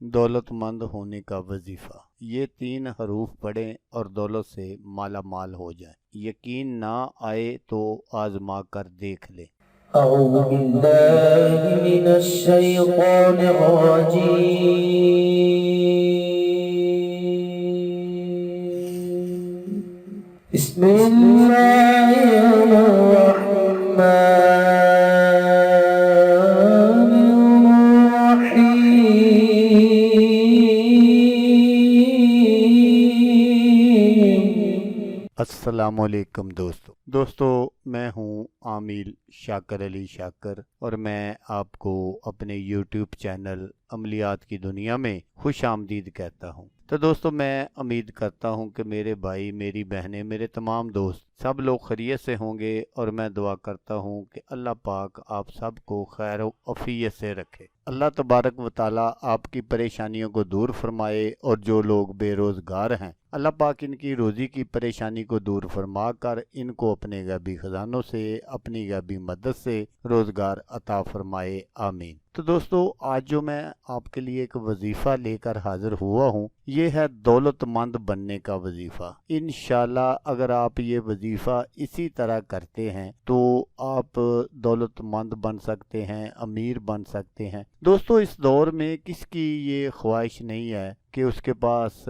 दौलतमंद होने का वजीफा। ये 3 हरूफ पढ़ें और दौलत से माला माल हो जाएं। यकीन ना आए तो आजमा कर देख लें। أعوذ بالله من الشيطان الرجيم. بسم الله الرحمن الرحيم. अस्सलामुअलैकुम दोस्तों, मैं हूं आमिल शाकर अली शाकर और मैं आपको अपने YouTube चैनल अमलियात की दुनिया में खुश आमदीद कहता हूं। तो दोस्तों, मैं उम्मीद करता हूं कि मेरे भाई, मेरी बहनें, मेरे तमाम दोस्त सब लोग खैरियत से होंगे और मैं दुआ करता हूं कि अल्लाह पाक आप सबको खैर व आफियत से रखे। अल्लाह तबारक व ताला आपकी परेशानियों को दूर फरमाए और जो लोग बेरोज़गार हैं अल्लाह पाक इनकी रोज़ी की परेशानी को दूर फरमा कर इनको अपने गैबी ख़जानों से, अपनी गैबी मदद से रोज़गार अता फरमाए, आमीन। तो दोस्तों, आज जो मैं आपके लिए एक वजीफ़ा लेकर हाजिर हुआ हूँ, ये है दौलतमंद बनने का वजीफ़ा। इंशाल्लाह अगर आप ये वजीफ़ा इसी तरह करते हैं तो आप दौलतमंद बन सकते हैं, अमीर बन सकते हैं। दोस्तों, इस दौर में किसकी ये ख्वाहिश नहीं है कि उसके पास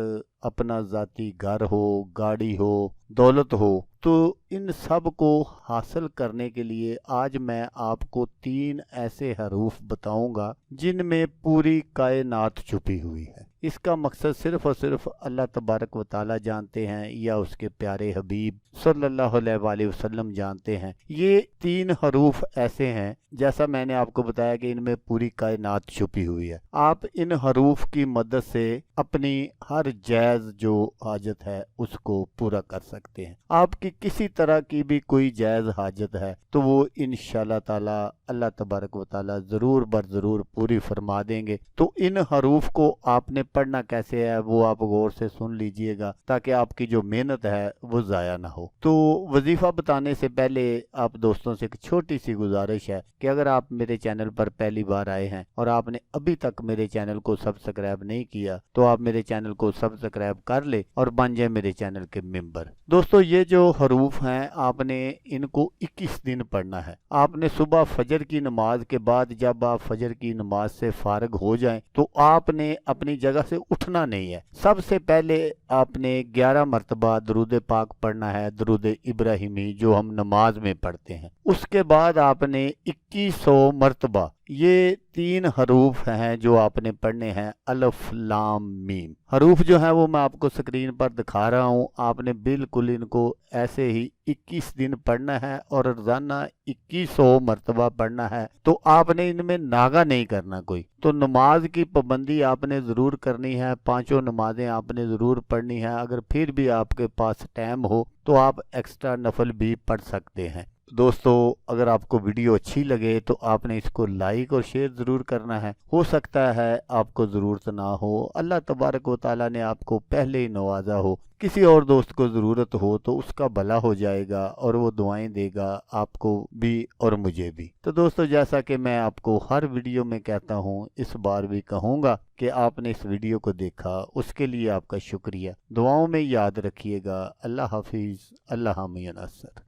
अपना ज़ाती घर हो, गाड़ी हो, दौलत हो। तो इन सब को हासिल करने के लिए आज मैं आपको 3 ऐसे हरूफ बताऊंगा जिनमें पूरी कायनात छुपी हुई है। इसका मकसद सिर्फ और सिर्फ अल्लाह तबारक व ताला जानते हैं या उसके प्यारे हबीब सल्लल्लाहु अलैहि वसल्लम जानते हैं। ये 3 हरूफ ऐसे हैं, जैसा मैंने आपको बताया कि इनमें पूरी कायनात छुपी हुई है। आप इन हरूफ की मदद से अपनी हर जायज़ जो हाजत है उसको पूरा कर सकते हैं। आपकी किसी तरह की भी कोई जायज़ हाजत है तो वो इंशाअल्लाह ताला अल्लाह तबारक व ताला ज़रूर बर ज़रूर पूरी फरमा देंगे। तो इन हरूफ को आपने पढ़ना कैसे है वो आप गौर से सुन लीजिएगा ताकि आपकी जो मेहनत है वो ज़ाया ना हो। तो वजीफ़ा बताने से पहले आप दोस्तों से एक छोटी सी गुजारिश है कि अगर आप मेरे चैनल पर पहली बार आए हैं और आपने अभी तक मेरे चैनल को सब्सक्राइब नहीं किया तो आप मेरे चैनल को सब्सक्राइब कर ले और बन जाए मेरे चैनल के मेंबर। दोस्तों, ये जो हरूफ हैं आपने इनको 21 दिन पढ़ना है। आपने सुबह फजर की नमाज के बाद जब आप फजर की नमाज से फारग हो जाएं तो आपने अपनी जगह से उठना नहीं है। सबसे पहले आपने 11 मरतबा दरूद पाक पढ़ना है, दरूद इब्राहिमी जो हम नमाज में पढ़ते हैं। उसके बाद आपने 2100 मरतबा ये 3 हरूफ हैं जो आपने पढ़ने हैं, अलिफ लाम मीम। हरूफ जो है वो मैं आपको स्क्रीन पर दिखा रहा हूँ। आपने बिल्कुल इनको ऐसे ही 21 दिन पढ़ना है और रोजाना 2100 मरतबा पढ़ना है। तो आपने इनमें नागा नहीं करना कोई। तो नमाज की पाबंदी आपने ज़रूर करनी है, 5 नमाजें आपने ज़रूर पढ़नी है। अगर फिर भी आपके पास टाइम हो तो आप एक्स्ट्रा नफल भी पढ़ सकते हैं। दोस्तों, अगर आपको वीडियो अच्छी लगे तो आपने इसको लाइक और शेयर ज़रूर करना है। हो सकता है आपको ज़रूरत ना हो, अल्लाह तबारक व ताला ने आपको पहले ही नवाजा हो, किसी और दोस्त को ज़रूरत हो तो उसका भला हो जाएगा और वो दुआएं देगा आपको भी और मुझे भी। तो दोस्तों, जैसा कि मैं आपको हर वीडियो में कहता हूँ, इस बार भी कहूँगा कि आपने इस वीडियो को देखा उसके लिए आपका शुक्रिया। दुआओं में याद रखिएगा। अल्लाह हाफिज़, अल्लाह मियां नसर।